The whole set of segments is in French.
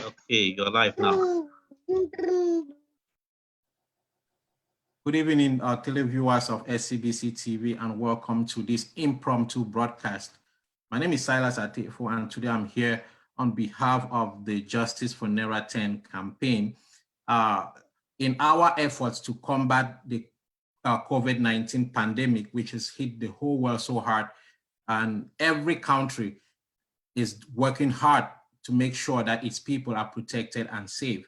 Okay, you're live now. Good evening, televiewers of SCBC TV, and welcome to this impromptu broadcast. My name is Silas Atifo, and today I'm here on behalf of the Justice for Naira 10 campaign in our efforts to combat the COVID-19 pandemic, which has hit the whole world so hard, and every country is working hard to make sure that its people are protected and safe.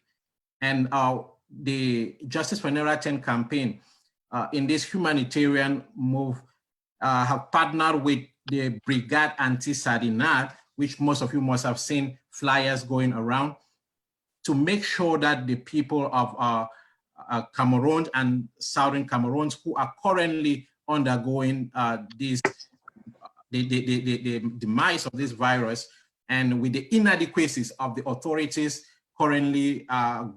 And the Justice for Naira 10 campaign in this humanitarian move have partnered with the Brigade Anti-Sardinat, which most of you must have seen flyers going around, to make sure that the people of Cameroon and Southern Cameroon who are currently undergoing the demise of this virus, and with the inadequacies of the authorities currently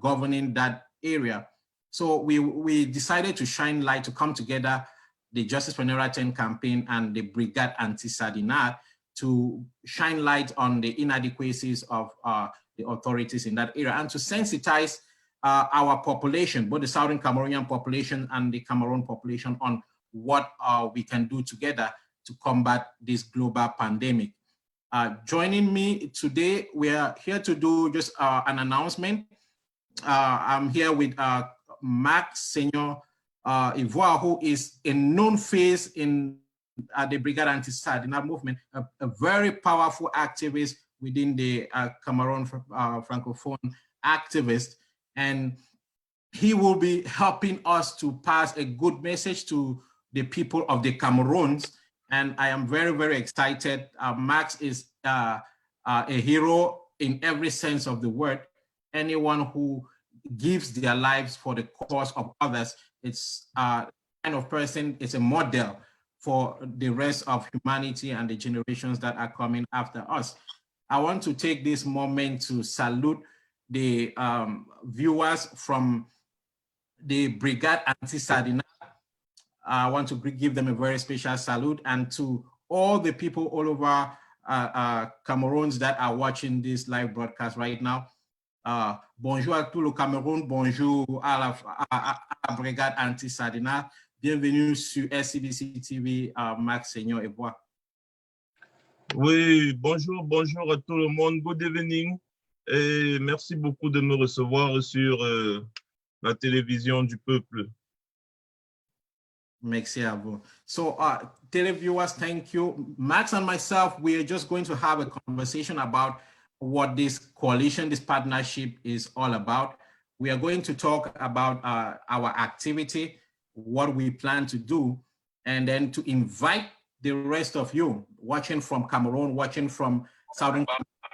governing that area. So we decided to shine light, to come together, the Justice for Naira 10 campaign and the Brigade Anti-Sardinat, to shine light on the inadequacies of the authorities in that area, and to sensitize our population, both the Southern Cameroonian population and the Cameroon population, on what we can do together to combat this global pandemic. Joining me today, we are here to do just an announcement. I'm here with Max Senior Ivoire, who is a known face in the Brigade Anti-Sardinat movement, a very powerful activist within the Cameroon Francophone activist. And he will be helping us to pass a good message to the people of the Cameroons. And I am very, very excited. Max is a hero in every sense of the word. Anyone who gives their lives for the cause of others, it's kind of person, it's a model for the rest of humanity and the generations that are coming after us. I want to take this moment to salute the viewers from the Brigade Anti-Sardinat. I want to give them a very special salute, and to all the people all over Cameroons that are watching this live broadcast right now. Bonjour à tout le Cameroun, bonjour à la Brigade Anti-Sardinat. Bienvenue sur SCBC TV, Max Senior Ivoire. Oui, bonjour à tout le monde, good evening, et merci beaucoup de me recevoir sur la télévision du peuple. Merci à vous. So, televiewers, thank you. Max and myself, we are just going to have a conversation about what this coalition, this partnership is all about. We are going to talk about our activity, what we plan to do, and then to invite the rest of you watching from Cameroon, watching from Southern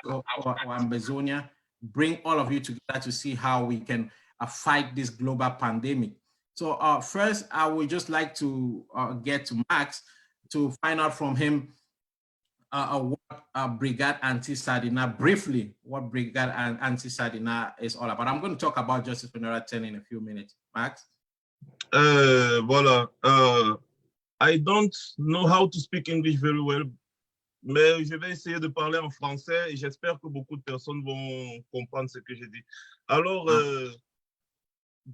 or Amazonia, bring all of you together to see how we can fight this global pandemic. So first, I would just like to get to Max to find out from him what Brigade Anti-Sardinat, briefly, what Brigade Anti-Sardinat is all about. I'm going to talk about Justice for Naira 10 in a few minutes. Max? Voilà. I don't know how to speak English very well, mais je vais essayer de parler en français et j'espère que beaucoup de personnes vont comprendre ce que je dis. Alors,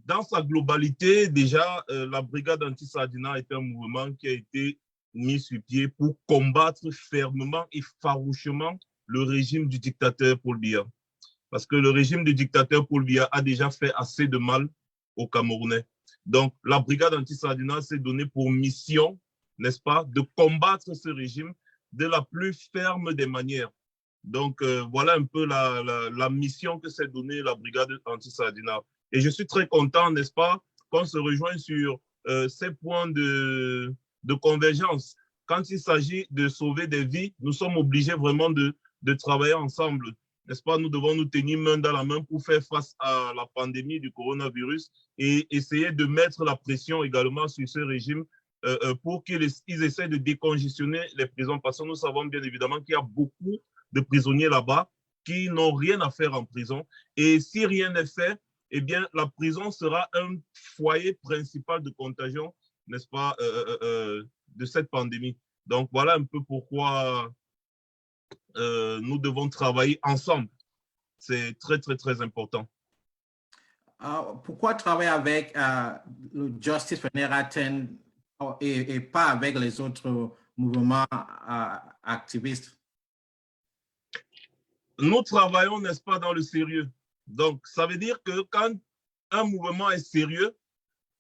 dans sa globalité, déjà, la Brigade Anti-Sardinat est un mouvement qui a été mis sur pied pour combattre fermement et farouchement le régime du dictateur Paul Biya. Parce que le régime du dictateur Paul Biya a déjà fait assez de mal aux Camerounais. Donc, la Brigade Anti-Sardinat s'est donnée pour mission, n'est-ce pas, de combattre ce régime de la plus ferme des manières. Donc, voilà un peu la mission que s'est donnée la Brigade Anti-Sardinat. Et je suis très content, n'est-ce pas, qu'on se rejoigne sur ces points de convergence. Quand il s'agit de sauver des vies, nous sommes obligés vraiment de travailler ensemble. N'est-ce pas? Nous devons nous tenir main dans la main pour faire face à la pandémie du coronavirus et essayer de mettre la pression également sur ce régime pour qu'ils essaient de décongestionner les prisons. Parce que nous savons bien évidemment qu'il y a beaucoup de prisonniers là-bas qui n'ont rien à faire en prison. Et si rien n'est fait, eh bien, la prison sera un foyer principal de contagion, n'est-ce pas, de cette pandémie. Donc, voilà un peu pourquoi nous devons travailler ensemble. c'est très, très, très important. Pourquoi travailler avec le Justice for Neratin et pas avec les autres mouvements activistes? Nous travaillons, n'est-ce pas, dans le sérieux. Donc, ça veut dire que quand un mouvement est sérieux,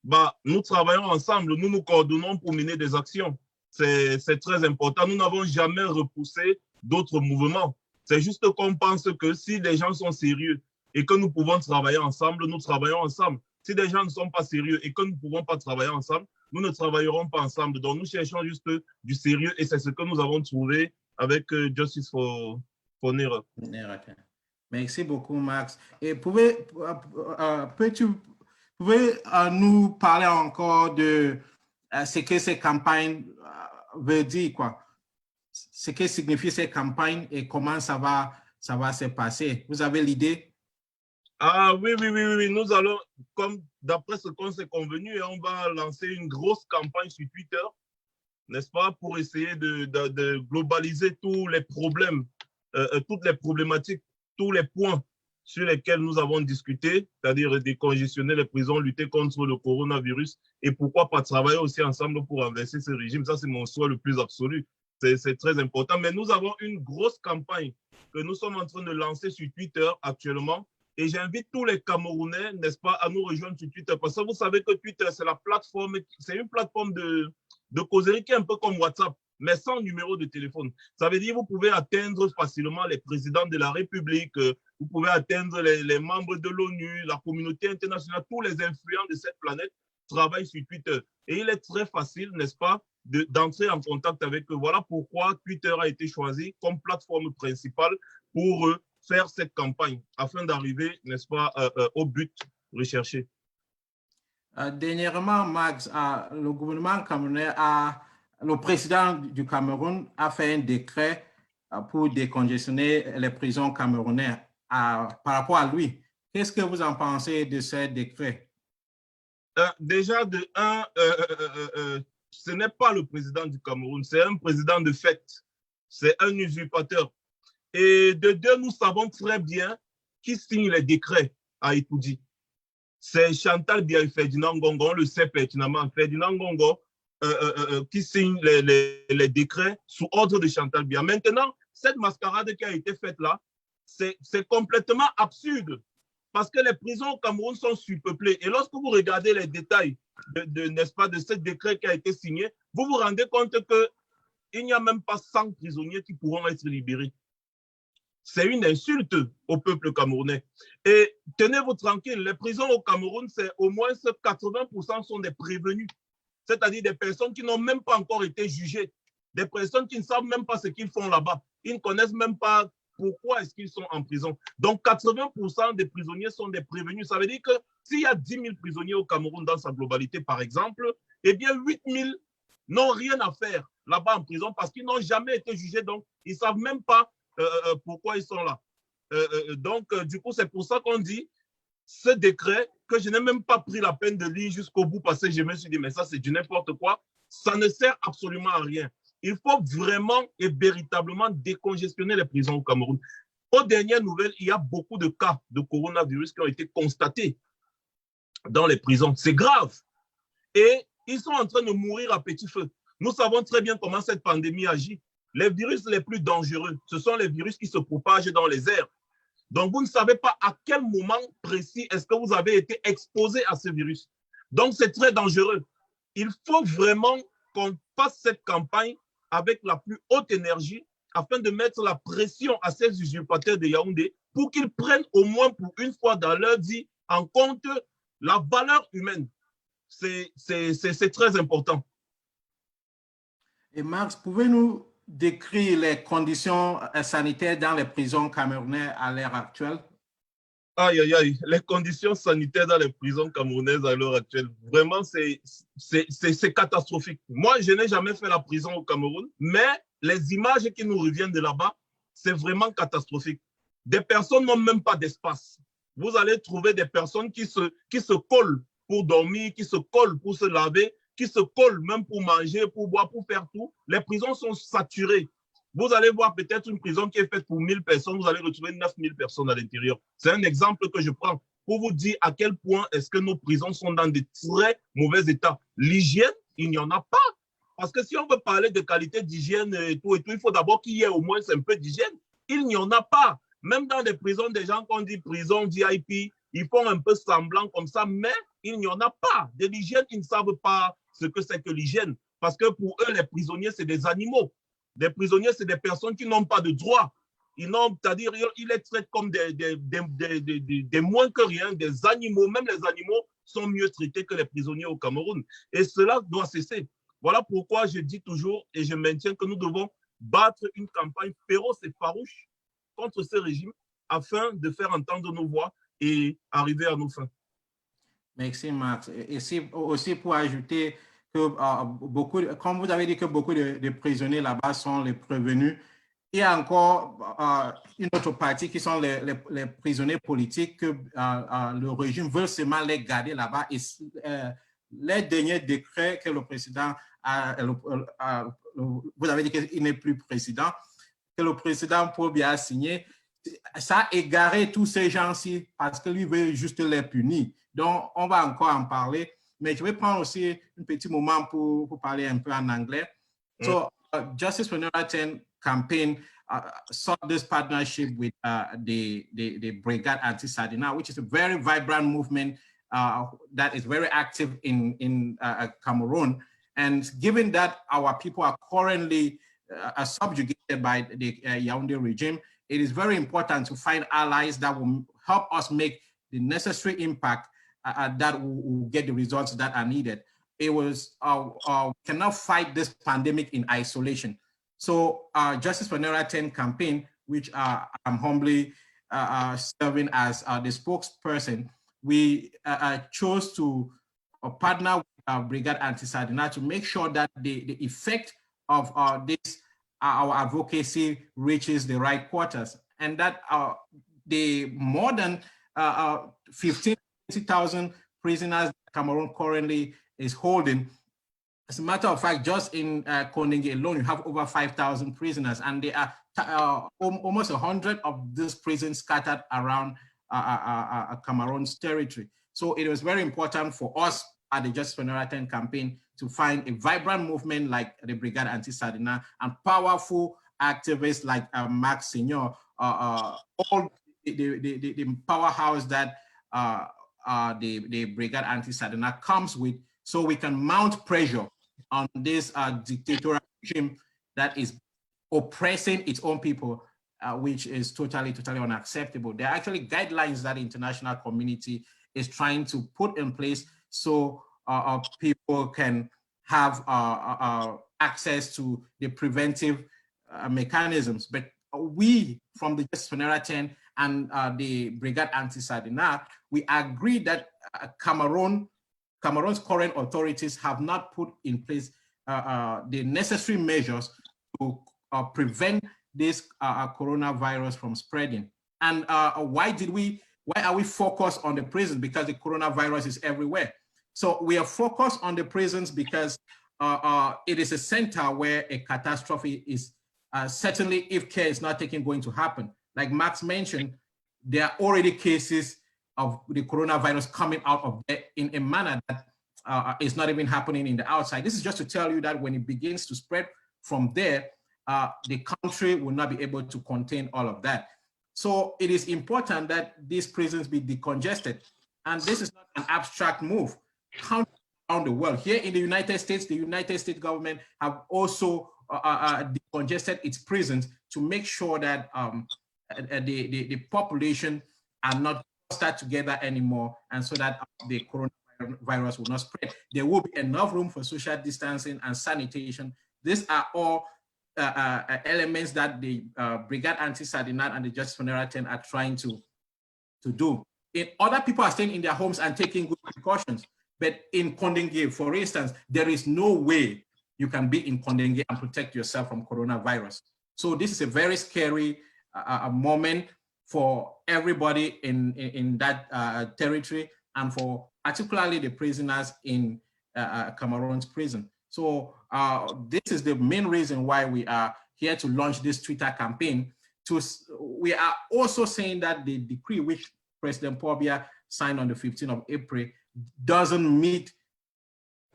bah, nous travaillons ensemble, nous nous coordonnons pour mener des actions. C'est très important. Nous n'avons jamais repoussé d'autres mouvements. C'est juste qu'on pense que si les gens sont sérieux et que nous pouvons travailler ensemble, nous travaillons ensemble. Si les gens ne sont pas sérieux et que nous ne pouvons pas travailler ensemble, nous ne travaillerons pas ensemble. Donc, nous cherchons juste du sérieux et c'est ce que nous avons trouvé avec Justice for Neratin. Merci beaucoup, Max. Et pouvez-tu nous parler encore de ce que ces campagnes veulent dire, quoi? Ce que signifie ces campagnes et comment ça va se passer? Vous avez l'idée? Ah oui, nous allons, comme d'après ce qu'on s'est convenu, on va lancer une grosse campagne sur Twitter, n'est-ce pas, pour essayer de globaliser tous les problèmes, toutes les problématiques, tous les points sur lesquels nous avons discuté, c'est-à-dire décongestionner les prisons, lutter contre le coronavirus et pourquoi pas travailler aussi ensemble pour renverser ce régime. Ça, c'est mon souhait le plus absolu. C'est très important. Mais nous avons une grosse campagne que nous sommes en train de lancer sur Twitter actuellement. Et j'invite tous les Camerounais, n'est-ce pas, à nous rejoindre sur Twitter. Parce que vous savez que Twitter, c'est une plateforme de causerie qui est un peu comme WhatsApp, mais sans numéro de téléphone. Ça veut dire que vous pouvez atteindre facilement les présidents de la République, vous pouvez atteindre les membres de l'ONU, la communauté internationale, tous les influents de cette planète travaillent sur Twitter. Et il est très facile, n'est-ce pas, d'entrer en contact avec eux. Voilà pourquoi Twitter a été choisi comme plateforme principale pour faire cette campagne afin d'arriver, n'est-ce pas, au but recherché. Dernièrement, Max, le gouvernement camerounais le président du Cameroun a fait un décret pour décongestionner les prisons camerounaises. Par rapport à lui, qu'est-ce que vous en pensez de ce décret? Déjà, ce n'est pas le président du Cameroun, c'est un président de fait, c'est un usurpateur. Et de deux, nous savons très bien qui signe les décrets à Itoudi. C'est Chantal Biya et Ferdinand Ngongo, on le sait pertinemment. Ferdinand Ngongo qui signe les décrets sous ordre de Chantal Biya. Maintenant, cette mascarade qui a été faite là, c'est complètement absurde parce que les prisons au Cameroun sont surpeuplées. Et lorsque vous regardez les détails n'est-ce pas, de ce décret qui a été signé, vous vous rendez compte qu'il n'y a même pas 100 prisonniers qui pourront être libérés. C'est une insulte au peuple camerounais. Et tenez-vous tranquille, les prisons au Cameroun, c'est au moins 80% sont des prévenus, c'est-à-dire des personnes qui n'ont même pas encore été jugées, des personnes qui ne savent même pas ce qu'ils font là-bas. Ils ne connaissent même pas pourquoi est-ce qu'ils sont en prison. Donc, 80% des prisonniers sont des prévenus. Ça veut dire que s'il y a 10 000 prisonniers au Cameroun dans sa globalité, par exemple, eh bien, 8 000 n'ont rien à faire là-bas en prison parce qu'ils n'ont jamais été jugés. Donc, ils ne savent même pas pourquoi ils sont là. Donc, du coup, c'est pour ça qu'on dit ce décret que je n'ai même pas pris la peine de lire jusqu'au bout parce que je me suis dit, mais ça, c'est du n'importe quoi. Ça ne sert absolument à rien. Il faut vraiment et véritablement décongestionner les prisons au Cameroun. Aux dernières nouvelles, il y a beaucoup de cas de coronavirus qui ont été constatés dans les prisons. C'est grave. Et ils sont en train de mourir à petit feu. Nous savons très bien comment cette pandémie agit. Les virus les plus dangereux, ce sont les virus qui se propagent dans les airs. Donc, vous ne savez pas à quel moment précis est-ce que vous avez été exposé à ce virus. Donc, c'est très dangereux. Il faut vraiment qu'on fasse cette campagne avec la plus haute énergie afin de mettre la pression à ces usurpateurs de Yaoundé pour qu'ils prennent au moins pour une fois dans leur vie en compte la valeur humaine. C'est très important. Et Max, pouvez-nous décrire les conditions sanitaires dans les prisons camerounaises à l'heure actuelle? Aïe, aïe, aïe, les conditions sanitaires dans les prisons camerounaises à l'heure actuelle, vraiment, c'est catastrophique. Moi, je n'ai jamais fait la prison au Cameroun, mais les images qui nous reviennent de là-bas, c'est vraiment catastrophique. Des personnes n'ont même pas d'espace. Vous allez trouver des personnes qui se collent pour dormir, qui se collent pour se laver, qui se collent même pour manger, pour boire, pour faire tout. Les prisons sont saturées. Vous allez voir peut-être une prison qui est faite pour 1000 personnes, vous allez retrouver 9000 personnes à l'intérieur. C'est un exemple que je prends pour vous dire à quel point est-ce que nos prisons sont dans de très mauvais états. L'hygiène, il n'y en a pas. Parce que si on veut parler de qualité d'hygiène et tout, il faut d'abord qu'il y ait au moins un peu d'hygiène. Il n'y en a pas. Même dans des prisons, des gens qu'on dit prison VIP, ils font un peu semblant comme ça, mais il n'y en a pas. De l'hygiène, ils ne savent pas ce que c'est que l'hygiène. Parce que pour eux, les prisonniers, c'est des animaux. Des prisonniers, c'est des personnes qui n'ont pas de droits. C'est-à-dire, ils les traitent comme des moins que rien, des animaux. Même les animaux sont mieux traités que les prisonniers au Cameroun. Et cela doit cesser. Voilà pourquoi je dis toujours et je maintiens que nous devons battre une campagne féroce et farouche contre ce régime afin de faire entendre nos voix et arriver à nos fins. Merci, Max. Et aussi pour ajouter que comme vous avez dit que beaucoup de prisonniers là-bas sont les prévenus, il y a encore une autre partie qui sont les prisonniers politiques que le régime veut seulement les garder là-bas. Et les derniers décrets que le président vous avez dit qu'il n'est plus président, que le président Paul Biya a signé, ça a égaré tous ces gens-ci parce que lui veut juste les punir. Donc, on va encore en parler, mais je vais prendre aussi un petit moment pour parler un peu en anglais. So, Justice for Nora 10 campaign sought this partnership with the Brigade Anti-Sardina, which is a very vibrant movement that is very active in Cameroon. And given that our people are currently subjugated by the Yaoundé regime, it is very important to find allies that will help us make the necessary impact that will get the results that are needed. It was cannot fight this pandemic in isolation. So Justice for Nora 10 campaign, which I'm humbly serving as the spokesperson, we chose to partner with Brigade Anti-Sardina to make sure that the effect of our advocacy reaches the right quarters, and that the more than 15,000 prisoners Cameroon currently is holding. As a matter of fact, just in Kondengi alone, you have over 5,000 prisoners, and there are almost 100 of these prisons scattered around Cameroon's territory. So it was very important for us at the Justice for Nora 10 campaign to find a vibrant movement like the Brigade Anti-Sardina and powerful activists like Max Senior, all the powerhouse that the Brigade Anti-Sardina comes with, so we can mount pressure on this dictatorial regime that is oppressing its own people, which is totally unacceptable. There are actually guidelines that the international community is trying to put in place so people can have access to the preventive mechanisms. But we, from the Justice for Nora 10 and the Brigade Anti-Sardina, we agree that Cameroon's current authorities have not put in place the necessary measures to prevent this coronavirus from spreading. And why are we focused on the prisons? Because the coronavirus is everywhere. So we are focused on the prisons because it is a center where a catastrophe is certainly, if care is not taken, going to happen. Like Max mentioned, there are already cases of the coronavirus coming out of there in a manner that is not even happening in the outside. This is just to tell you that when it begins to spread from there, the country will not be able to contain all of that. So it is important that these prisons be decongested. And this is not an abstract move. Around the world, here in the United States government have also decongested its prisons to make sure that the population are not clustered together anymore, and so that the coronavirus will not spread. There will be enough room for social distancing and sanitation. These are all elements that the Brigade Anti-Sardina and the Justice for Nora 10 are trying to do. Other people are staying in their homes and taking good precautions. But in Kondengi, for instance, there is no way you can be in Kondengi and protect yourself from coronavirus. So this is a very scary moment for everybody in that territory, and for particularly the prisoners in Cameroon's prison. So this is the main reason why we are here to launch this Twitter campaign. We are also saying that the decree which President Paul Biya signed on the 15th of April doesn't meet,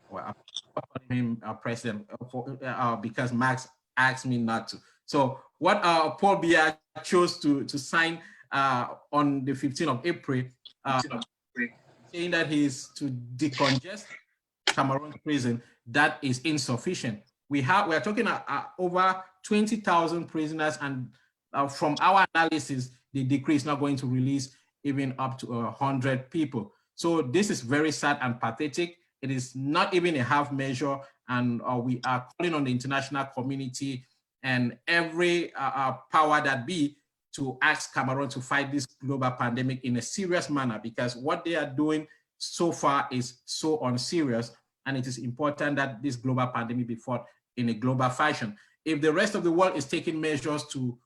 well, I'm calling him president because Max asked me not to. So what Paul Biya chose to sign on the 15th of April, saying that he's to decongest Cameroon prison, that is insufficient. We are talking over 20,000 prisoners, and from our analysis, the decree is not going to release even up to 100 people. So this is very sad and pathetic. It is not even a half measure, and we are calling on the international community and every power that be to ask Cameroon to fight this global pandemic in a serious manner, because what they are doing so far is so unserious, and it is important that this global pandemic be fought in a global fashion. If the rest of the world is taking measures to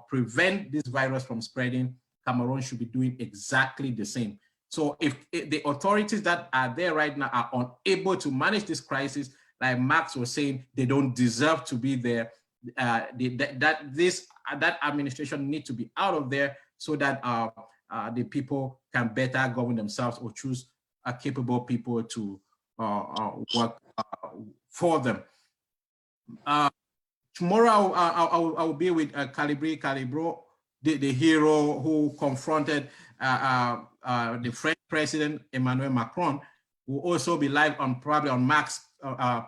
prevent this virus from spreading, Cameroon should be doing exactly the same. So if the authorities that are there right now are unable to manage this crisis, like Max was saying, they don't deserve to be there. That administration needs to be out of there so that the people can better govern themselves or choose capable people to work for them. Tomorrow I will be with Calibro, the hero who confronted the French President Emmanuel Macron, who will also be live on probably on Max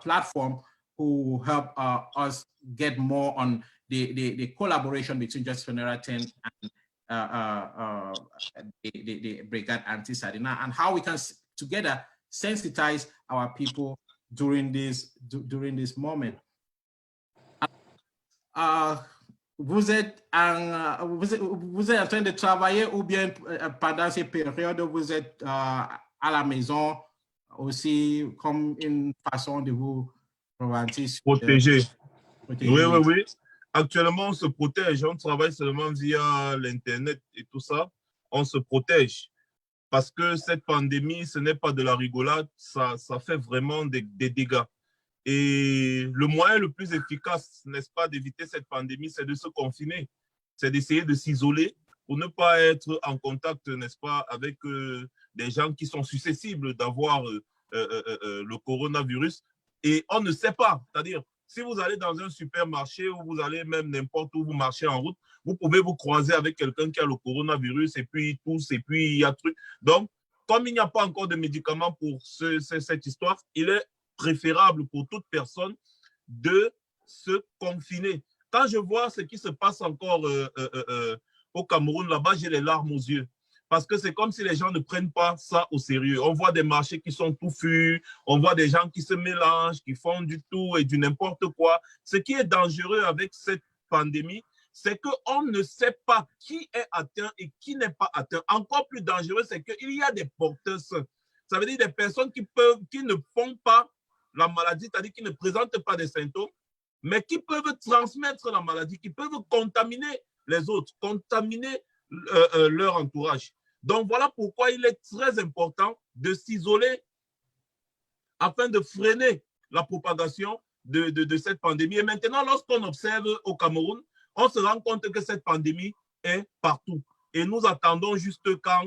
platform, who will help us get more on the collaboration between Justice for Naira 10 and the Brigade Anti-Sardina, and how we can together sensitize our people during this moment. Vous êtes en train de travailler ou bien pendant ces périodes vous êtes à la maison aussi comme une façon de vous protéger. Oui. Actuellement, on se protège. On travaille seulement via l'Internet et tout ça. On se protège. Parce que cette pandémie, ce n'est pas de la rigolade. Ça fait vraiment des dégâts. Et le moyen le plus efficace, n'est-ce pas, d'éviter cette pandémie, c'est de se confiner. C'est d'essayer de s'isoler pour ne pas être en contact, n'est-ce pas, avec des gens qui sont susceptibles d'avoir le coronavirus. Et on ne sait pas. C'est-à-dire, si vous allez dans un supermarché ou vous allez même n'importe où, vous marchez en route, vous pouvez vous croiser avec quelqu'un qui a le coronavirus et puis il tousse et puis il y a truc. Donc, comme il n'y a pas encore de médicaments pour cette histoire, il est préférable pour toute personne de se confiner. Quand je vois ce qui se passe encore au Cameroun, là-bas, j'ai les larmes aux yeux. Parce que c'est comme si les gens ne prennent pas ça au sérieux. On voit des marchés qui sont touffus, on voit des gens qui se mélangent, qui font du tout et du n'importe quoi. Ce qui est dangereux avec cette pandémie, c'est qu'on ne sait pas qui est atteint et qui n'est pas atteint. Encore plus dangereux, c'est qu'il y a des porteurs sains. Ça veut dire des personnes qui ne font pas la maladie, c'est-à-dire qui ne présentent pas des symptômes, mais qui peuvent transmettre la maladie, qui peuvent contaminer les autres, contaminer leur entourage. Donc, voilà pourquoi il est très important de s'isoler afin de freiner la propagation de cette pandémie. Et maintenant, lorsqu'on observe au Cameroun, on se rend compte que cette pandémie est partout. Et nous attendons juste quand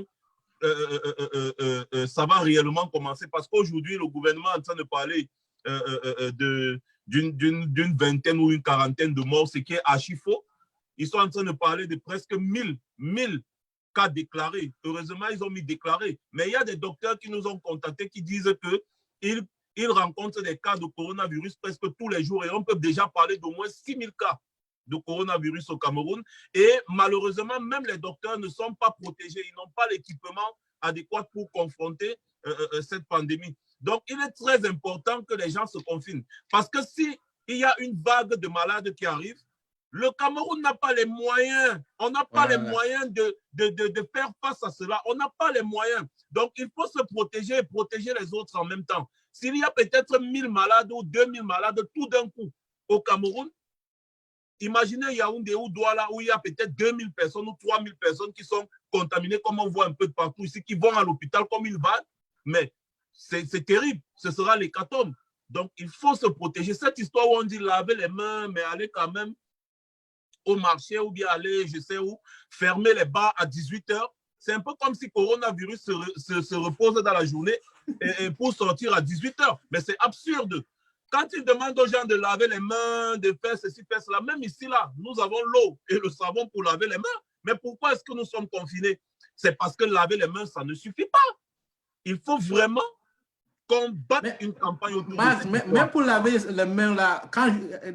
ça va réellement commencer. Parce qu'aujourd'hui, le gouvernement est en train de parler d'une vingtaine ou une quarantaine de morts, ce qui est archi faux. Ils sont en train de parler de presque 1000 cas déclarés. Heureusement, ils ont mis déclarés. Mais il y a des docteurs qui nous ont contactés qui disent qu'ils rencontrent des cas de coronavirus presque tous les jours. Et on peut déjà parler d'au moins 6000 cas de coronavirus au Cameroun. Et malheureusement, même les docteurs ne sont pas protégés. Ils n'ont pas l'équipement adéquat pour confronter cette pandémie. Donc, il est très important que les gens se confinent. Parce que s'il y a une vague de malades qui arrive, le Cameroun n'a pas les moyens. On n'a pas les moyens de faire face à cela. On n'a pas les moyens. Donc, il faut se protéger et protéger les autres en même temps. S'il y a peut-être 1000 malades ou 2000 malades tout d'un coup au Cameroun, imaginez Yaoundé ou Douala où il y a peut-être 2000 personnes ou 3000 personnes qui sont contaminées, comme on voit un peu de partout ici, qui vont à l'hôpital comme une vague. Mais c'est terrible. Ce sera l'hécatombe. Donc, il faut se protéger. Cette histoire où on dit laver les mains, mais aller quand même au marché ou bien aller, je sais où, fermer les bars à 18h. C'est un peu comme si le coronavirus se repose dans la journée et pour sortir à 18h. Mais c'est absurde. Quand ils demandent aux gens de laver les mains, de faire ceci, faire cela, même ici, là, nous avons l'eau et le savon pour laver les mains. Mais pourquoi est-ce que nous sommes confinés? C'est parce que laver les mains, ça ne suffit pas. Il faut vraiment combattre une campagne autour de cette histoire. Même pour laver les mains, là,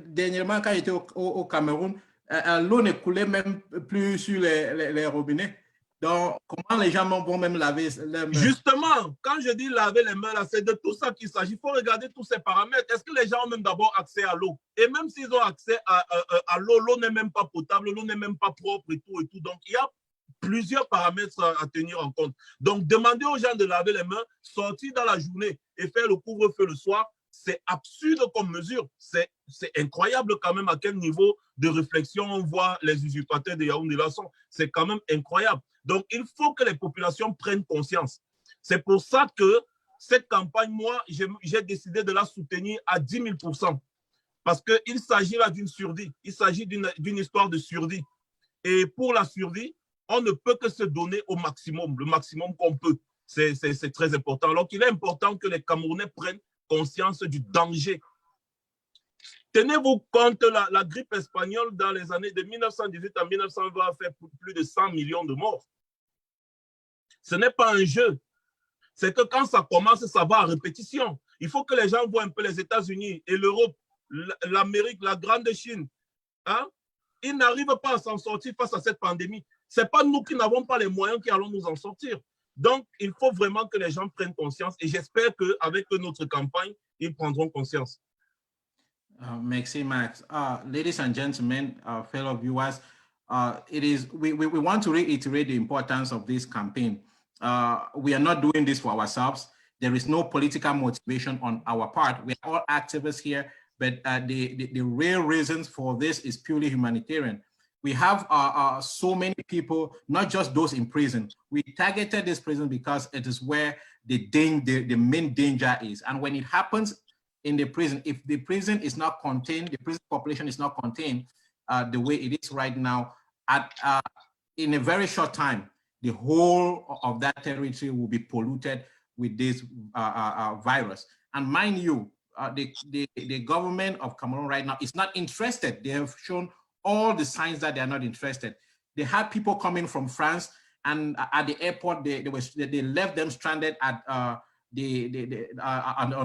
dernièrement, quand j'étais au Cameroun, l'eau ne coulait même plus sur les robinets. Donc, comment les gens vont même laver les mains? Justement, quand je dis laver les mains, c'est de tout ça qu'il s'agit. Il faut regarder tous ces paramètres. Est-ce que les gens ont même d'abord accès à l'eau? Et même s'ils ont accès à l'eau, l'eau n'est même pas potable, l'eau n'est même pas propre et tout et tout. Donc, il y a plusieurs paramètres à tenir en compte. Donc, demander aux gens de laver les mains, sortir dans la journée et faire le couvre-feu le soir, c'est absurde comme mesure. C'est incroyable quand même à quel niveau de réflexion on voit les usurpateurs de Yaoundé là sont. C'est quand même incroyable. Donc, il faut que les populations prennent conscience. C'est pour ça que cette campagne, moi, j'ai décidé de la soutenir à 10 000%. Parce qu'il s'agit là d'une surdie. Il s'agit d'une histoire de surdie. Et pour la surdie, on ne peut que se donner au maximum, le maximum qu'on peut. C'est très important. Alors qu'il est important que les Camerounais prennent conscience du danger. Tenez-vous compte, la grippe espagnole dans les années de 1918 à 1920 a fait plus de 100 millions de morts. Ce n'est pas un jeu. C'est que quand ça commence, ça va à répétition. Il faut que les gens voient un peu les États-Unis et l'Europe, l'Amérique, la grande Chine. Hein? Ils n'arrivent pas à s'en sortir face à cette pandémie. Ce n'est pas nous qui n'avons pas les moyens qui allons nous en sortir. Donc, il faut vraiment que les gens prennent conscience et j'espère qu'avec notre campagne, ils prendront conscience. Merci, Max. Ladies and gentlemen, fellow viewers, we want to reiterate the importance of this campaign. We are not doing this for ourselves. There is no political motivation on our part. We are all activists here, but the real reasons for this is purely humanitarian. We have so many people, not just those in prison. We targeted this prison because it is where the main danger is. And when it happens in the prison, if the prison is not contained, the prison population is not contained the way it is right now, in a very short time, the whole of that territory will be polluted with this virus. And mind you, the government of Cameroon right now is not interested. They have shown all the signs that they are not interested. They had people coming from France, and at the airport, they left them stranded at on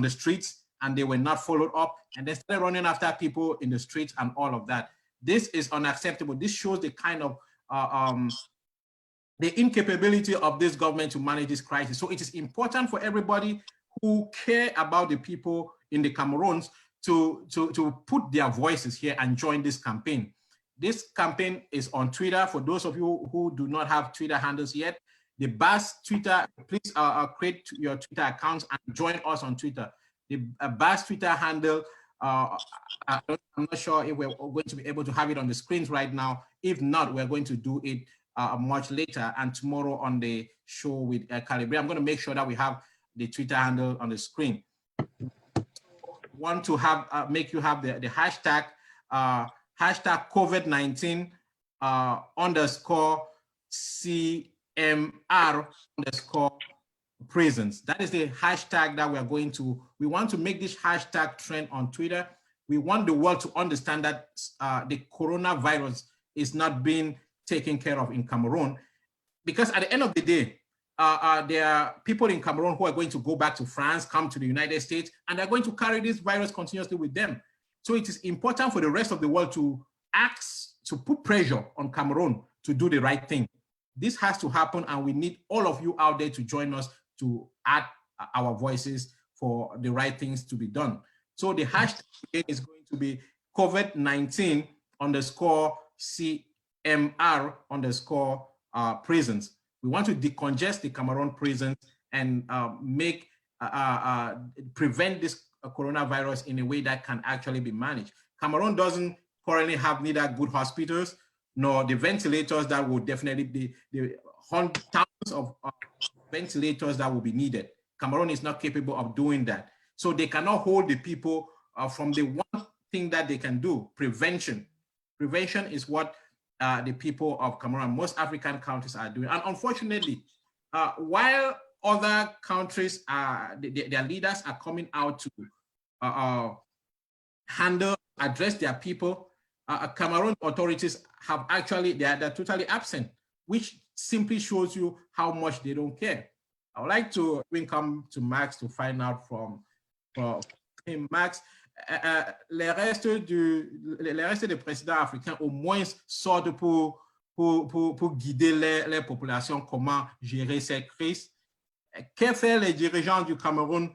the streets, and they were not followed up, and they started running after people in the streets and all of that. This is unacceptable. This shows the kind of the incapability of this government to manage this crisis. So it is important for everybody who care about the people in the Cameroons to put their voices here and join this campaign. This campaign is on Twitter. For those of you who do not have Twitter handles yet, the BAS Twitter, please create your Twitter accounts and join us on Twitter. The BAS Twitter handle, I'm not sure if we're going to be able to have it on the screens right now. If not, we're going to do it much later and tomorrow on the show with Calibre. I'm going to make sure that we have the Twitter handle on the screen. Want to have make you have the hashtag hashtag COVID-19 _CMR _prisons. That is the hashtag that we want to make this hashtag trend on Twitter. We want the world to understand that the coronavirus is not being taken care of in Cameroon, because at the end of the day, there are people in Cameroon who are going to go back to France, come to the United States, and they're going to carry this virus continuously with them. So it is important for the rest of the world to put pressure on Cameroon to do the right thing. This has to happen, and we need all of you out there to join us to add our voices for the right things to be done. So the hashtag is going to be COVID-19 _CMR _prisons. We want to decongest the Cameroon prisons and prevent this coronavirus in a way that can actually be managed. Cameroon doesn't currently have neither good hospitals nor the ventilators that would definitely be the thousands of ventilators that will be needed. Cameroon is not capable of doing that. So they cannot hold the people from the one thing that they can do, prevention. prevention is what the people of Cameroon, most African countries are doing. And unfortunately, while other countries, their leaders are coming out to address their people, Cameroon authorities have actually, they're totally absent, which simply shows you how much they don't care. I would like to come to Max to find out from him. Max, les restes des présidents africains au moins sortent pour guider les populations, comment gérer cette crise. Que font les dirigeants du Cameroun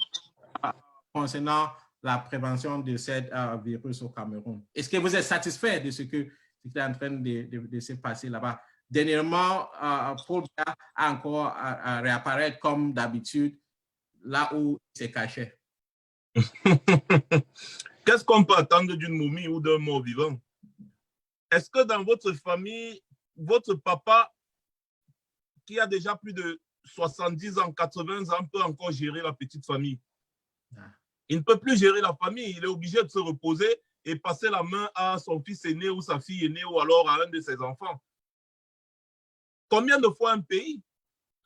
concernant la prévention de cette virus au Cameroun? Est-ce que vous êtes satisfait de ce qui est en train de se passer là-bas? Dernièrement, Paul Biya a encore à réapparaître comme d'habitude, là où il s'est caché. Qu'est-ce qu'on peut attendre d'une momie ou d'un mort vivant? Est-ce que dans votre famille, votre papa, qui a déjà plus de 70 ans, 80 ans, peut encore gérer la petite famille? Il ne peut plus gérer la famille. Il est obligé de se reposer et passer la main à son fils aîné ou sa fille aînée ou alors à un de ses enfants. Combien de fois un pays,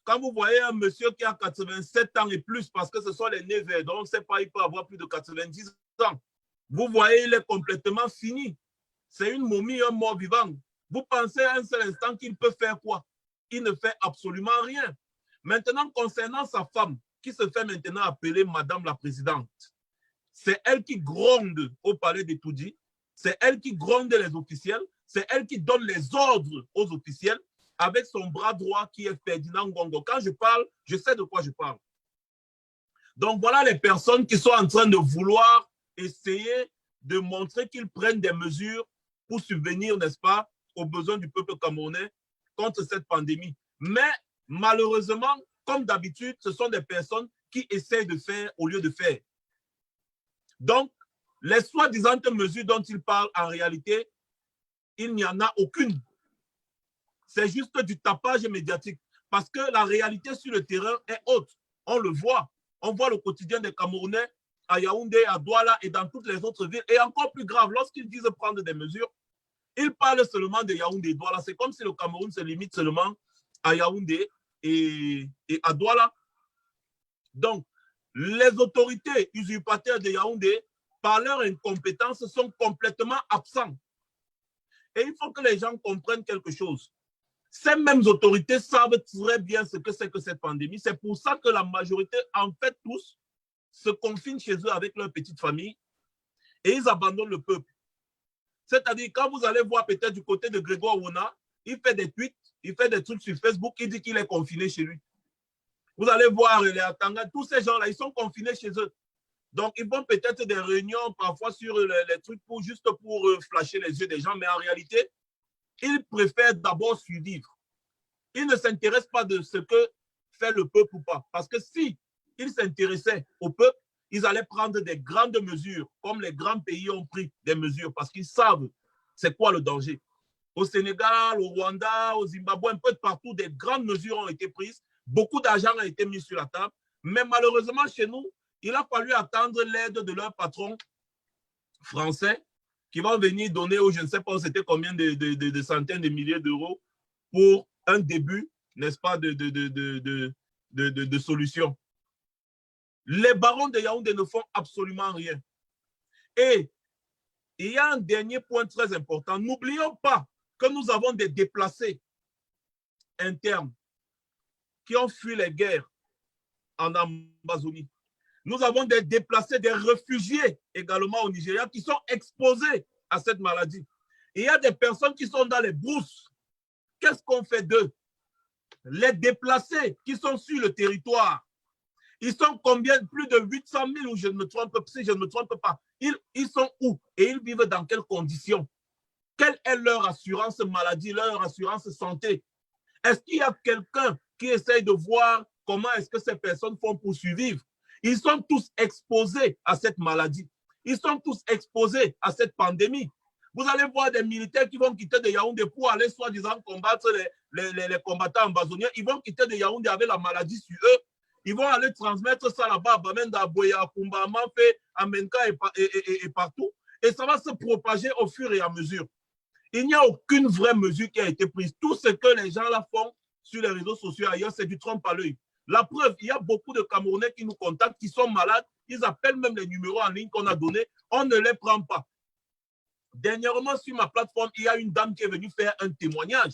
quand vous voyez un monsieur qui a 87 ans et plus, parce que ce sont les nés verts, donc on ne sait pas, il peut avoir plus de 90 ans, vous voyez, il est complètement fini. C'est une momie, un mort vivant. Vous pensez un seul instant qu'il peut faire quoi? Il ne fait absolument rien. Maintenant, concernant sa femme, qui se fait maintenant appeler Madame la Présidente, c'est elle qui gronde au palais de Toudi, c'est elle qui gronde les officiels, c'est elle qui donne les ordres aux officiels, avec son bras droit qui est Ferdinand Ngongo. Quand je parle, je sais de quoi je parle. Donc voilà les personnes qui sont en train de vouloir essayer de montrer qu'ils prennent des mesures pour subvenir, n'est-ce pas, aux besoins du peuple camerounais contre cette pandémie. Mais malheureusement, comme d'habitude, ce sont des personnes qui essayent de faire au lieu de faire. Donc, les soi-disant mesures dont ils parlent, en réalité, il n'y en a aucune. C'est juste du tapage médiatique. Parce que la réalité sur le terrain est haute. On le voit. On voit le quotidien des Camerounais à Yaoundé, à Douala et dans toutes les autres villes. Et encore plus grave, lorsqu'ils disent prendre des mesures, ils parlent seulement de Yaoundé et Douala. C'est comme si le Cameroun se limite seulement à Yaoundé et à Douala. Donc, les autorités usurpateurs de Yaoundé, par leur incompétence, sont complètement absents. Et il faut que les gens comprennent quelque chose. Ces mêmes autorités savent très bien ce que c'est que cette pandémie. C'est pour ça que la majorité, en fait, tous, se confinent chez eux avec leur petite famille et ils abandonnent le peuple. C'est-à-dire, quand vous allez voir peut-être du côté de Grégoire Wona, il fait des tweets, il fait des trucs sur Facebook, il dit qu'il est confiné chez lui. Vous allez voir les Atanga, tous ces gens-là, ils sont confinés chez eux. Donc, ils font peut-être des réunions parfois sur les trucs juste pour flasher les yeux des gens, mais en réalité, ils préfèrent d'abord survivre. Ils ne s'intéressent pas de ce que fait le peuple ou pas. Parce que si ils s'intéressaient au peuple, ils allaient prendre des grandes mesures, comme les grands pays ont pris des mesures, parce qu'ils savent c'est quoi le danger. Au Sénégal, au Rwanda, au Zimbabwe, un peu de partout, des grandes mesures ont été prises. Beaucoup d'argent a été mis sur la table. Mais malheureusement, chez nous, il a fallu attendre l'aide de leur patron français qui vont venir donner, je ne sais pas c'était combien de centaines de milliers d'euros pour un début, n'est-ce pas, de solution. Les barons de Yaoundé ne font absolument rien. Et il y a un dernier point très important. N'oublions pas que nous avons des déplacés internes qui ont fui les guerres en Amazonie. Nous avons des déplacés, des réfugiés également au Nigeria qui sont exposés à cette maladie. Il y a des personnes qui sont dans les brousses. Qu'est-ce qu'on fait d'eux? Les déplacés qui sont sur le territoire, ils sont combien? Plus de 800 000, ou si je ne me trompe pas. Ils sont où? Et ils vivent dans quelles conditions? Quelle est leur assurance maladie, leur assurance santé? Est-ce qu'il y a quelqu'un qui essaye de voir comment est-ce que ces personnes font pour survivre? Ils sont tous exposés à cette maladie. Ils sont tous exposés à cette pandémie. Vous allez voir des militaires qui vont quitter de Yaoundé pour aller soi-disant combattre les combattants amazoniens. Ils vont quitter de Yaoundé avec la maladie sur eux. Ils vont aller transmettre ça là-bas à Bamenda, à Boya, à Kumba, à Manfé, à Menka et partout. Et ça va se propager au fur et à mesure. Il n'y a aucune vraie mesure qui a été prise. Tout ce que les gens là font sur les réseaux sociaux ailleurs, c'est du trompe à l'œil. La preuve, il y a beaucoup de Camerounais qui nous contactent, qui sont malades. Ils appellent même les numéros en ligne qu'on a donnés. On ne les prend pas. Dernièrement, sur ma plateforme, il y a une dame qui est venue faire un témoignage.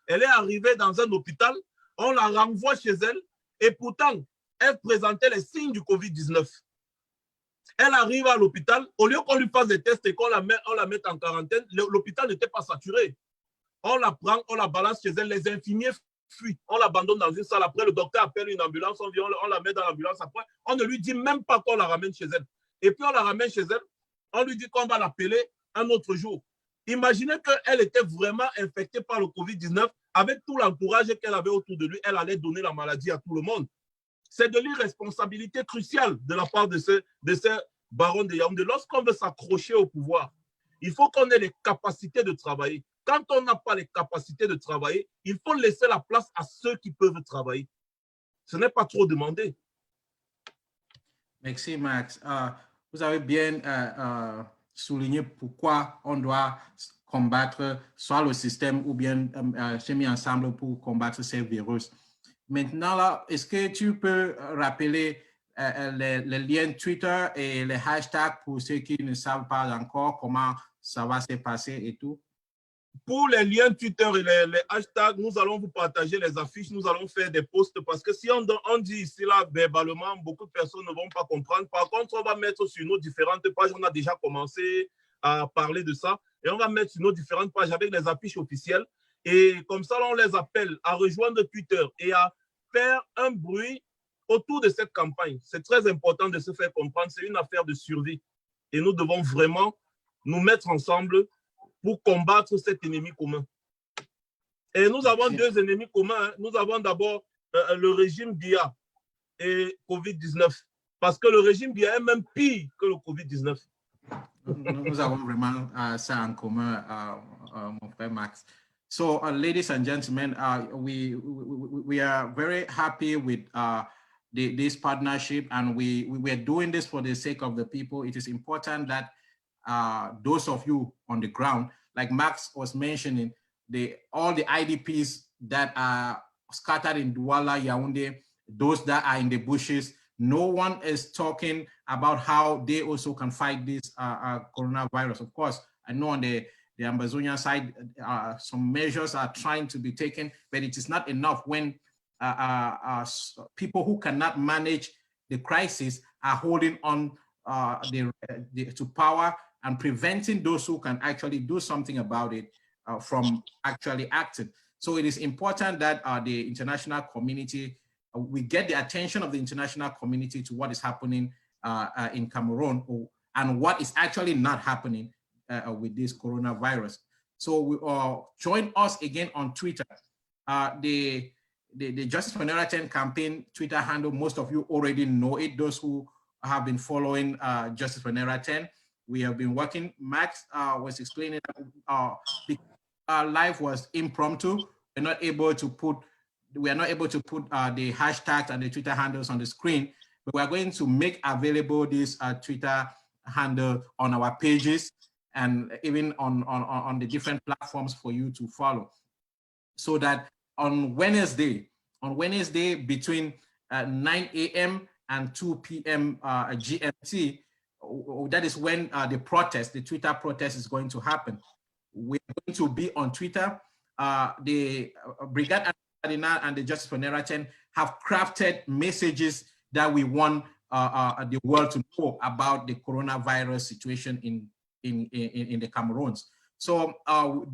Elle est arrivée dans un hôpital, on la renvoie chez elle et pourtant, elle présentait les signes du Covid-19. Elle arrive à l'hôpital, au lieu qu'on lui fasse des tests et qu'on la mette en quarantaine, l'hôpital n'était pas saturé. On la prend, on la balance chez elle, les infirmiers fuient, on l'abandonne dans une salle. Après, le docteur appelle une ambulance, on vient, on la met dans l'ambulance. Après, on ne lui dit même pas qu'on la ramène chez elle. Et puis, on la ramène chez elle, on lui dit qu'on va l'appeler un autre jour. Imaginez qu'elle était vraiment infectée par le Covid-19, avec tout l'entourage qu'elle avait autour de lui, elle allait donner la maladie à tout le monde. C'est de l'irresponsabilité cruciale de la part de ces barons de Yaoundé. Lorsqu'on veut s'accrocher au pouvoir, il faut qu'on ait les capacités de travailler. Quand on n'a pas les capacités de travailler, il faut laisser la place à ceux qui peuvent travailler. Ce n'est pas trop demandé. Merci, Max. Vous avez bien souligné pourquoi on doit combattre soit le système ou bien se mis ensemble pour combattre ces virus. Maintenant, là, est-ce que tu peux rappeler les liens Twitter et les hashtags pour ceux qui ne savent pas encore comment ça va se passer et tout? Pour les liens Twitter et les hashtags, nous allons vous partager les affiches, nous allons faire des posts parce que si on dit ici, là, verbalement, beaucoup de personnes ne vont pas comprendre. Par contre, on va mettre sur nos différentes pages, on a déjà commencé à parler de ça, et on va mettre sur nos différentes pages avec les affiches officielles. Et comme ça, là, on les appelle à rejoindre Twitter et à faire un bruit autour de cette campagne. C'est très important de se faire comprendre, c'est une affaire de survie. Et nous devons vraiment nous mettre ensemble pour combattre cet ennemi commun. Et nous avons deux ennemis communs. Nous avons d'abord le régime Biya et Covid-19. Parce que le régime Biya est même pire que le Covid-19. Nous avons vraiment ça en commun, mon frère Max. So, ladies and gentlemen, we are very happy with this partnership, and we are doing this for the sake of the people. It is important that those of you on the ground, like Max was mentioning, all the IDPs that are scattered in Douala, Yaoundé, those that are in the bushes, no one is talking about how they also can fight this coronavirus. Of course, I know on the Ambazonian side, some measures are trying to be taken, but it is not enough when people who cannot manage the crisis are holding on to power and preventing those who can actually do something about it from actually acting. So it is important that the international community, we get the attention of the international community to what is happening in Cameroon and what is actually not happening with this coronavirus. So join us again on Twitter. The Justice for Naira 10 campaign Twitter handle, most of you already know it, those who have been following Justice for Naira 10. We have been working, Max was explaining our life was impromptu. We're not able to put the hashtags and the Twitter handles on the screen, but we're going to make available this Twitter handle on our pages and even on the different platforms for you to follow. So that on Wednesday between 9 a.m. and 2 p.m. GMT, that is when the Twitter protest is going to happen. We're going to be on Twitter. The Brigade Anti-Sadina and the Justice for Naira 10 have crafted messages that we want the world to know about the coronavirus situation in the Cameroons. So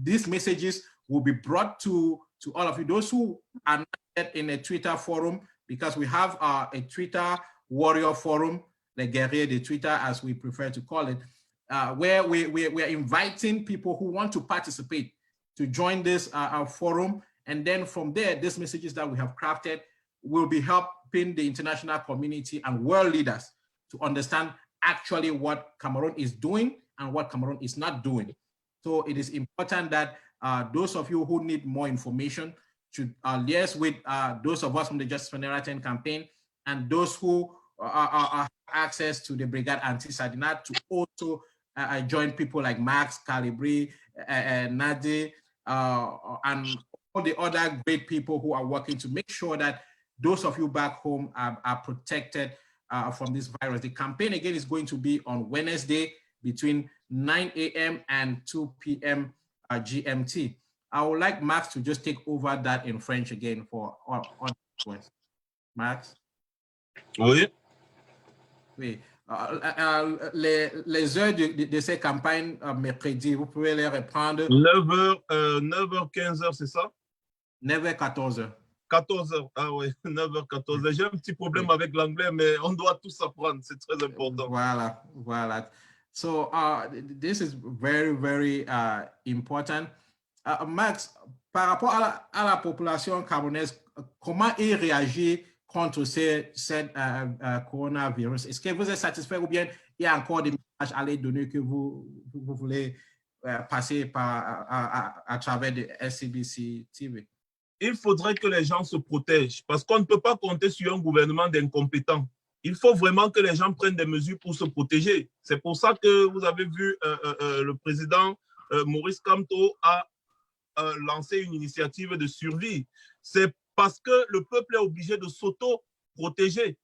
these messages will be brought to all of you, those who are not yet in a Twitter forum, because we have a Twitter warrior forum, the Guerrier de Twitter, as we prefer to call it, where we're inviting people who want to participate to join this forum. And then from there, these messages that we have crafted will be helping the international community and world leaders to understand actually what Cameroon is doing and what Cameroon is not doing. So it is important that those of you who need more information should liaise with those of us from the Justice for Naira 10 campaign and those who have access to the Brigade Anti-Sadina to also I joined people like Max, Calibri, Nadi, and all the other great people who are working to make sure that those of you back home are protected from this virus. The campaign again is going to be on Wednesday between 9 a.m. and 2 p.m. GMT. I would like Max to just take over that in French again for on Max. Oui. Oui. Les heures de ces campagnes mercredi, vous pouvez les reprendre. 9h, 9h, 15h, c'est ça? 9h, 14h. 14h, ah oui, 9h, 14h. J'ai un petit problème avec l'anglais, mais on doit tous apprendre, c'est très important. Voilà, voilà. So this is very, very important. Max, par rapport à la population camerounaise, comment il réagit contre cette coronavirus? Est-ce que vous êtes satisfait ou bien il y a encore des messages à les donner que vous voulez passer à travers de SCBC TV? Il faudrait que les gens se protègent parce qu'on ne peut pas compter sur un gouvernement d'incompétents. Il faut vraiment que les gens prennent des mesures pour se protéger. C'est pour ça que vous avez vu le président Maurice Kamto a lancé une initiative de survie. C'est parce que le peuple est obligé de s'auto-protéger.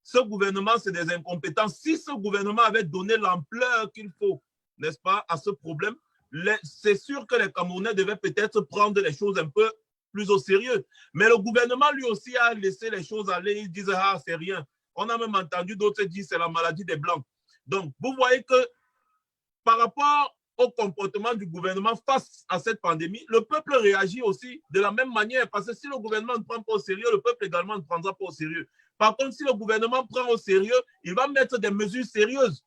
Ce gouvernement, c'est des incompétents. Si ce gouvernement avait donné l'ampleur qu'il faut, n'est-ce pas, à ce problème, c'est sûr que les Camerounais devaient peut-être prendre les choses un peu plus au sérieux. Mais le gouvernement, lui aussi, a laissé les choses aller. Ils disent, ah, c'est rien. On a même entendu d'autres dire, c'est la maladie des Blancs. Donc, vous voyez que par rapport au comportement du gouvernement face à cette pandémie, le peuple réagit aussi de la même manière. Parce que si le gouvernement ne prend pas au sérieux, le peuple également ne prendra pas au sérieux. Par contre, si le gouvernement prend au sérieux, il va mettre des mesures sérieuses.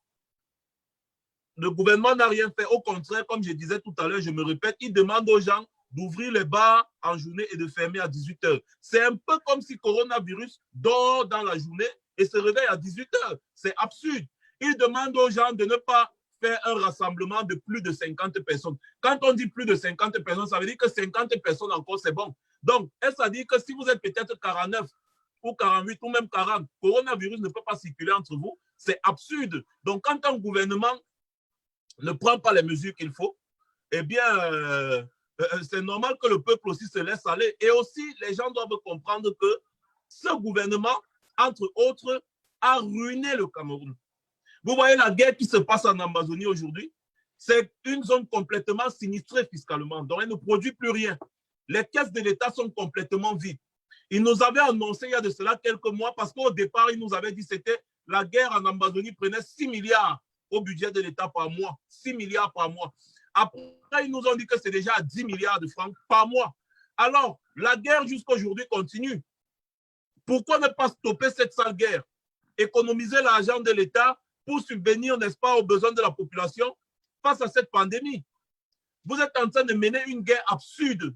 Le gouvernement n'a rien fait. Au contraire, comme je disais tout à l'heure, je me répète, il demande aux gens d'ouvrir les bars en journée et de fermer à 18h. C'est un peu comme si le coronavirus dort dans la journée et se réveille à 18h. C'est absurde. Il demande aux gens de ne pas faire un rassemblement de plus de 50 personnes. Quand on dit plus de 50 personnes, ça veut dire que 50 personnes encore, c'est bon. Donc, ça dit que si vous êtes peut-être 49 ou 48 ou même 40, le coronavirus ne peut pas circuler entre vous. C'est absurde. Donc, quand un gouvernement ne prend pas les mesures qu'il faut, eh bien, c'est normal que le peuple aussi se laisse aller. Et aussi, les gens doivent comprendre que ce gouvernement, entre autres, a ruiné le Cameroun. Vous voyez la guerre qui se passe en Amazonie aujourd'hui, c'est une zone complètement sinistrée fiscalement, donc elle ne produit plus rien. Les caisses de l'État sont complètement vides. Il nous avait annoncé il y a de cela quelques mois, parce qu'au départ, il nous avait dit que c'était la guerre en Amazonie prenait 6 milliards au budget de l'État par mois. 6 milliards par mois. Après, ils nous ont dit que c'est déjà à 10 milliards de francs par mois. Alors, la guerre jusqu'à aujourd'hui continue. Pourquoi ne pas stopper cette sale guerre? Économiser l'argent de l'État pour subvenir, n'est-ce pas, aux besoins de la population face à cette pandémie. Vous êtes en train de mener une guerre absurde.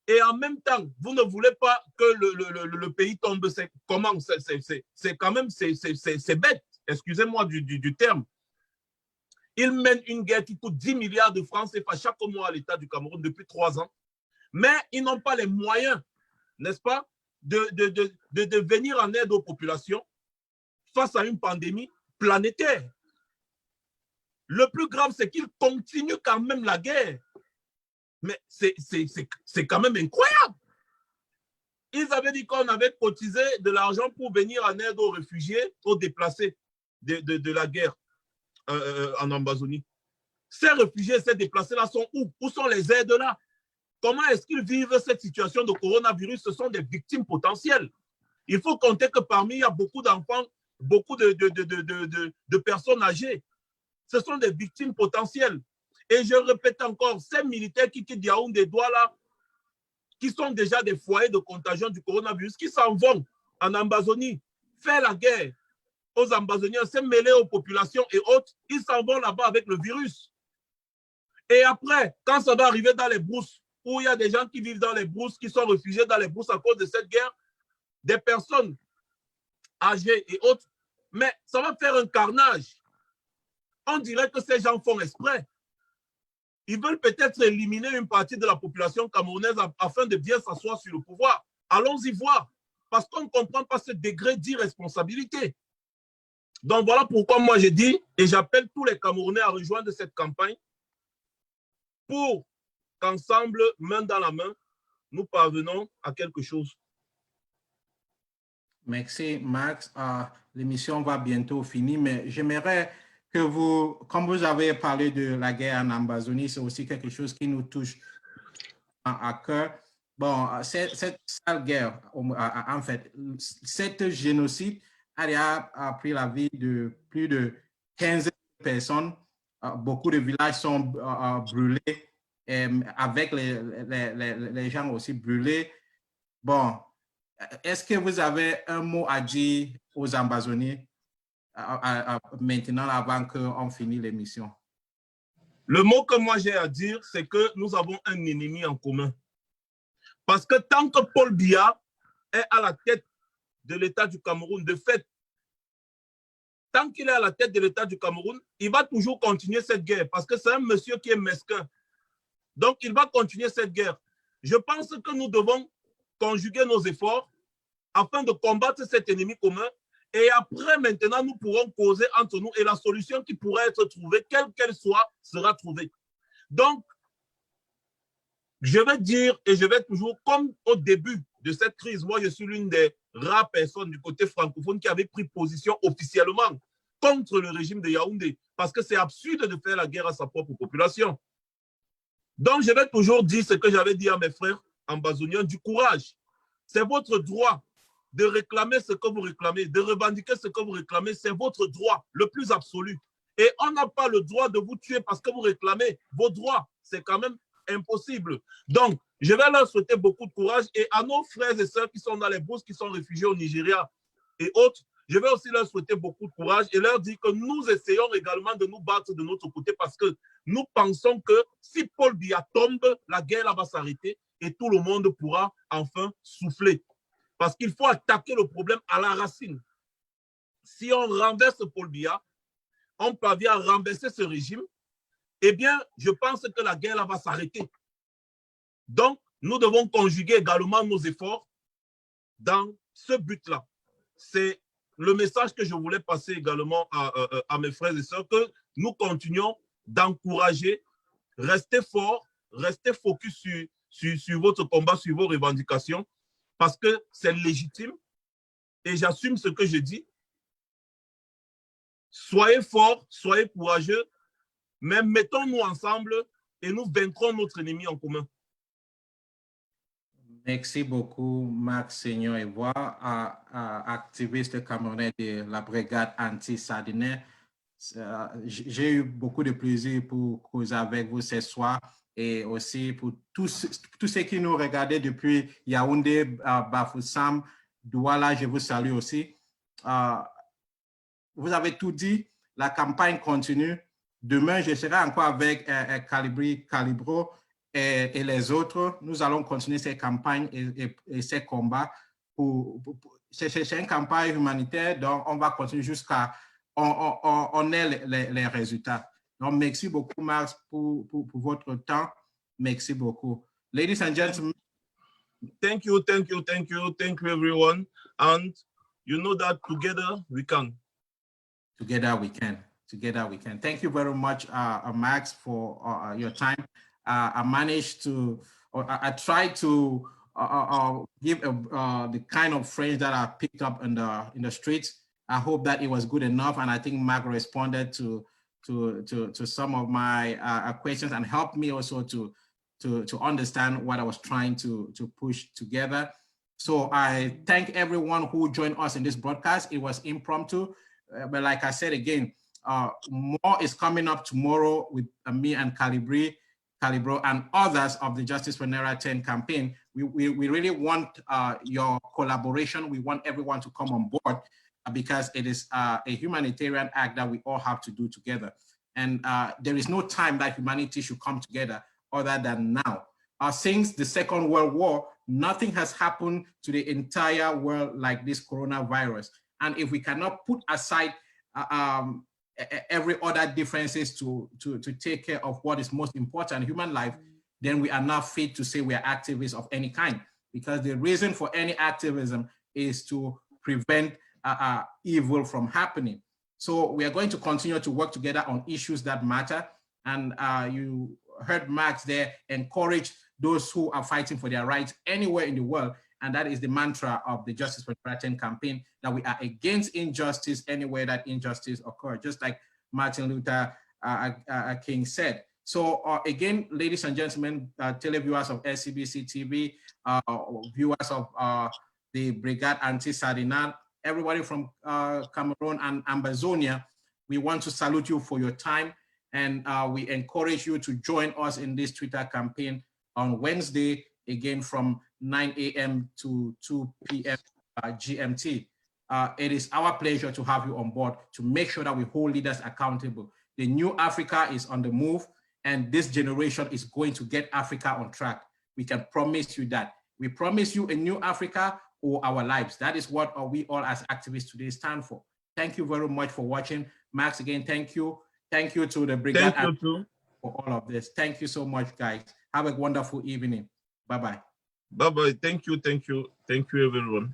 Et en même temps, vous ne voulez pas que le pays tombe. Comment? C'est quand même, c'est bête. Excusez-moi du terme. Ils mènent une guerre qui coûte 10 milliards de francs CFA chaque mois à l'État du Cameroun depuis 3 ans. Mais ils n'ont pas les moyens, n'est-ce pas, de venir en aide aux populations face à une pandémie planétaire. Le plus grave, c'est qu'ils continuent quand même la guerre. Mais c'est quand même incroyable. Ils avaient dit qu'on avait cotisé de l'argent pour venir en aide aux réfugiés, aux déplacés de la guerre en Amazonie. Ces réfugiés, ces déplacés-là sont où? Où sont les aides là? Comment est-ce qu'ils vivent cette situation de coronavirus? Ce sont des victimes potentielles. Il faut compter que parmi, il y a beaucoup d'enfants, beaucoup de personnes âgées. Ce sont des victimes potentielles. Et je répète encore, ces militaires qui quittent Yaoundé, Douala, qui sont déjà des foyers de contagion du coronavirus, qui s'en vont en Amazonie, faire la guerre aux Amazoniens, se mêler aux populations et autres, ils s'en vont là-bas avec le virus. Et après, quand ça va arriver dans les brousses, où il y a des gens qui vivent dans les brousses, qui sont réfugiés dans les brousses à cause de cette guerre, des personnes âgées et autres, mais ça va faire un carnage. On dirait que ces gens font exprès. Ils veulent peut-être éliminer une partie de la population camerounaise afin de bien s'asseoir sur le pouvoir. Allons-y voir, parce qu'on ne comprend pas ce degré d'irresponsabilité. Donc voilà pourquoi moi j'ai dit, et j'appelle tous les Camerounais à rejoindre cette campagne pour qu'ensemble, main dans la main, nous parvenons à quelque chose. Merci, Max. L'émission va bientôt finir, mais j'aimerais que vous, comme vous avez parlé de la guerre en Amazonie, c'est aussi quelque chose qui nous touche à cœur. Bon, cette sale guerre, en fait, cet génocide a pris la vie de plus de 15 personnes. Beaucoup de villages sont brûlés, avec les gens aussi brûlés. Bon, est-ce que vous avez un mot à dire aux Amazoniens maintenant avant qu'on finisse l'émission? Le mot que moi j'ai à dire, c'est que nous avons un ennemi en commun. Parce que tant que Paul Biya est à la tête de l'État du Cameroun, de fait, tant qu'il est à la tête de l'État du Cameroun, il va toujours continuer cette guerre parce que c'est un monsieur qui est mesquin. Donc, il va continuer cette guerre. Je pense que nous devons conjuguer nos efforts afin de combattre cet ennemi commun. Et après, maintenant, nous pourrons causer entre nous et la solution qui pourrait être trouvée, quelle qu'elle soit, sera trouvée. Donc, je vais dire et je vais toujours, comme au début de cette crise, moi, je suis l'une des rares personnes du côté francophone qui avait pris position officiellement contre le régime de Yaoundé, parce que c'est absurde de faire la guerre à sa propre population. Donc, je vais toujours dire ce que j'avais dit à mes frères ambazoniens, du courage. C'est votre droit de réclamer ce que vous réclamez, de revendiquer ce que vous réclamez, c'est votre droit le plus absolu. Et on n'a pas le droit de vous tuer parce que vous réclamez vos droits. C'est quand même impossible. Donc, je vais leur souhaiter beaucoup de courage et à nos frères et sœurs qui sont dans les bourses, qui sont réfugiés au Nigeria et autres, je vais aussi leur souhaiter beaucoup de courage et leur dire que nous essayons également de nous battre de notre côté parce que nous pensons que si Paul Biya tombe, la guerre va s'arrêter et tout le monde pourra enfin souffler. Parce qu'il faut attaquer le problème à la racine. Si on renverse Paul Biya, on parvient à renverser ce régime, eh bien, je pense que la guerre va s'arrêter. Donc, nous devons conjuguer également nos efforts dans ce but-là. C'est le message que je voulais passer également à mes frères et sœurs, que nous continuons d'encourager, restez forts, restez focus sur votre combat, sur vos revendications, parce que c'est légitime et j'assume ce que je dis. Soyez forts, soyez courageux, mais mettons-nous ensemble et nous vaincrons notre ennemi en commun. Merci beaucoup, Marc Seigneur Evois, activiste camerounais de la brigade anti-sardinaire. J'ai eu beaucoup de plaisir pour causer avec vous ce soir et aussi pour tous ceux qui nous regardaient depuis Yaoundé, Bafoussam, Douala, je vous salue aussi. Vous avez tout dit, la campagne continue. Demain, je serai encore avec Calibro et les autres. Nous allons continuer ces campagnes et ces combats. C'est une campagne humanitaire, donc on va continuer jusqu'à on ait les résultats. Donc, merci beaucoup, Max, pour votre temps. Merci beaucoup. Ladies and gentlemen. Thank you, everyone. And you know that together we can. Together we can. Together we can. Thank you very much, Max, for your time. I managed to, I tried to give the kind of phrase that I picked up in the streets. I hope that it was good enough, and I think Mark responded to some of my questions and helped me also to understand what I was trying to push together. So I thank everyone who joined us in this broadcast. It was impromptu, but like I said again, more is coming up tomorrow with me and Calibro and others of the Justice for Naira 10 campaign. We really want your collaboration. We want everyone to come on board because it is a humanitarian act that we all have to do together. And there is no time that humanity should come together other than now. Since the Second World War, nothing has happened to the entire world like this coronavirus. And if we cannot put aside every other differences to take care of what is most important, human life, then we are not fit to say we are activists of any kind, because the reason for any activism is to prevent evil from happening. So we are going to continue to work together on issues that matter. And you heard Max there encourage those who are fighting for their rights anywhere in the world. And that is the mantra of the Justice for Brighton campaign, that we are against injustice anywhere that injustice occurs, just like Martin Luther King said. So again, ladies and gentlemen, televiewers of SCBC TV, viewers of the Brigade Anti-Sardinal, everybody from Cameroon and Ambazonia, we want to salute you for your time. And we encourage you to join us in this Twitter campaign on Wednesday, again from 9 a.m. to 2 p.m. GMT. It is our pleasure to have you on board to make sure that we hold leaders accountable. The new Africa is on the move, and this generation is going to get Africa on track. We can promise you that. We promise you a new Africa or our lives. That is what we all as activists today stand for. Thank you very much for watching. Max, again, thank you. Thank you to the Brigade for all of this. Thank you so much, guys. Have a wonderful evening. Bye-bye. Bye-bye. Thank you. Thank you. Thank you, everyone.